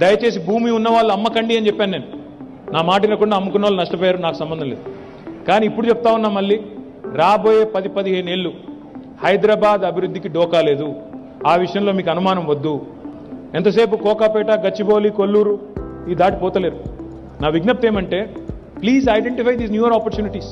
దయచేసి భూమి ఉన్న వాళ్ళు అమ్మకండి అని చెప్పాను నేను. నా మాట వినకుండా అమ్ముకున్న వాళ్ళు నష్టపోయారు, నాకు సంబంధం లేదు. కానీ ఇప్పుడు చెప్తా ఉన్నా మళ్ళీ రాబోయే 10-15 ఏళ్ళు హైదరాబాద్ అభివృద్ధికి డోకా లేదు. ఆ విషయంలో మీకు అనుమానం వద్దు. ఎంతసేపు కోకాపేట, గచ్చిబౌలి, కొల్లూరు ఈ దాటిపోతలేరు. నా విజ్ఞప్తి ఏమంటే please identify these newer opportunities.